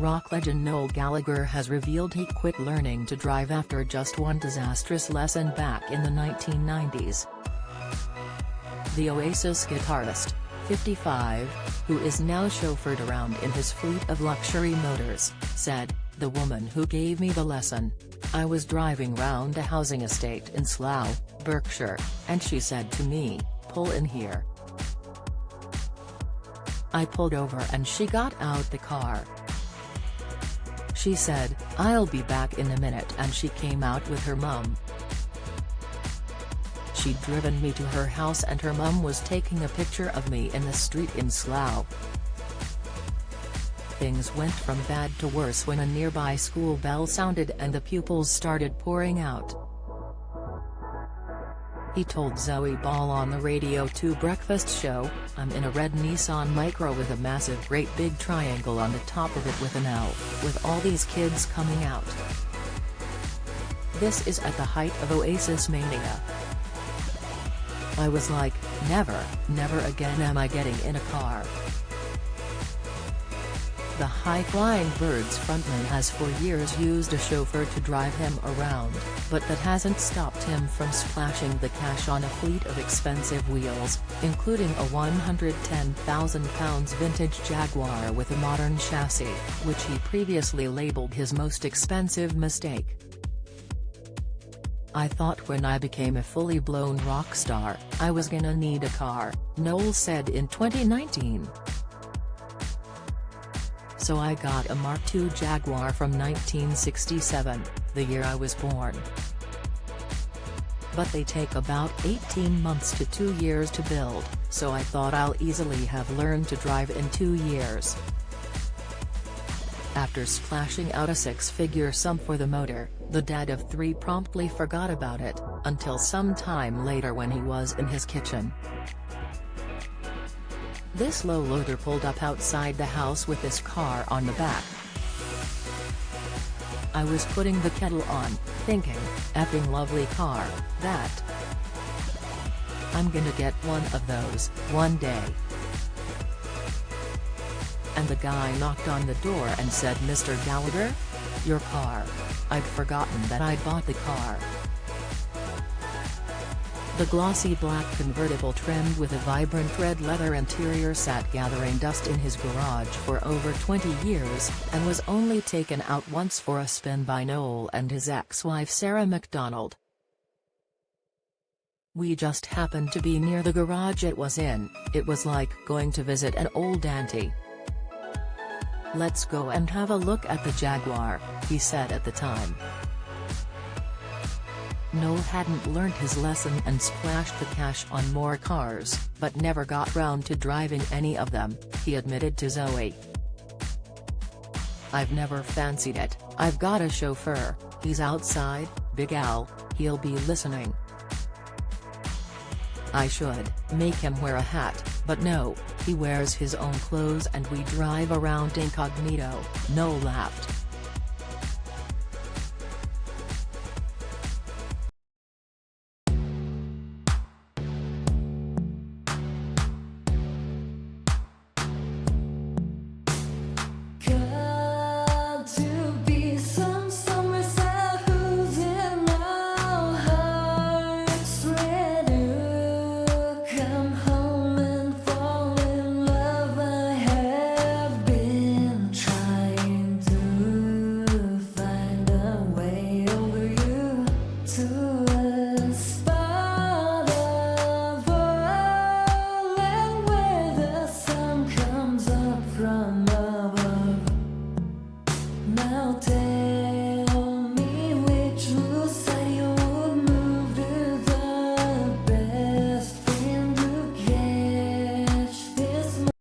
rock legend Noel Gallagher has revealed he quit learning to drive after just one disastrous lesson back in the 1990s. The Oasis guitarist, 55, who is now chauffeured around in his fleet of luxury motors, said, "The woman who gave me the lesson. I was driving round a housing estate in Slough, Berkshire, and she said to me, 'Pull in here.' I pulled over and she got out the car. She said, 'I'll be back in a minute,' and she came out with her mum. She'd driven me to her house and her mum was taking a picture of me in the street in Slough. Things went from bad to worse when a nearby school bell sounded and the pupils started pouring out." He told Zoe Ball on the Radio 2 breakfast show, "I'm in a red Nissan Micra with a massive great big triangle on the top of it with an L, with all these kids coming out. This is at the height of Oasis mania. I was like, never again am I getting in a car." The High Flying Birds frontman has for years used a chauffeur to drive him around, but that hasn't stopped him from splashing the cash on a fleet of expensive wheels, including a £110,000 vintage Jaguar with a modern chassis, which he previously labelled his most expensive mistake. "I thought when I became a fully blown rock star, I was gonna need a car," Noel said in 2019. "So I got a Mark II Jaguar from 1967, the year I was born. But they take about 18 months to 2 years to build, so I thought I'll easily have learned to drive in 2 years." After splashing out a six-figure sum for the motor, the dad of 3 promptly forgot about it, until some time later when he was in his kitchen. This low loader pulled up outside the house with his car on the back. I was putting the kettle on, thinking, effing lovely car, that. I'm gonna get one of those, one day. And the guy knocked on the door and said, "Mr. Gallagher? Your car. I'd forgotten that I'd bought the car." The glossy black convertible trimmed with a vibrant red leather interior sat gathering dust in his garage for over 20 years, and was only taken out once for a spin by Noel and his ex-wife Sarah McDonald. "We just happened to be near the garage it was in. It was like going to visit an old auntie. Let's go and have a look at the Jaguar," he said at the time. Noel hadn't learned his lesson and splashed the cash on more cars, but never got round to driving any of them, he admitted to Zoe. "I've never fancied it. I've got a chauffeur, he's outside, Big Al, he'll be listening. I should make him wear a hat, but no, he wears his own clothes and we drive around incognito," Noel laughed.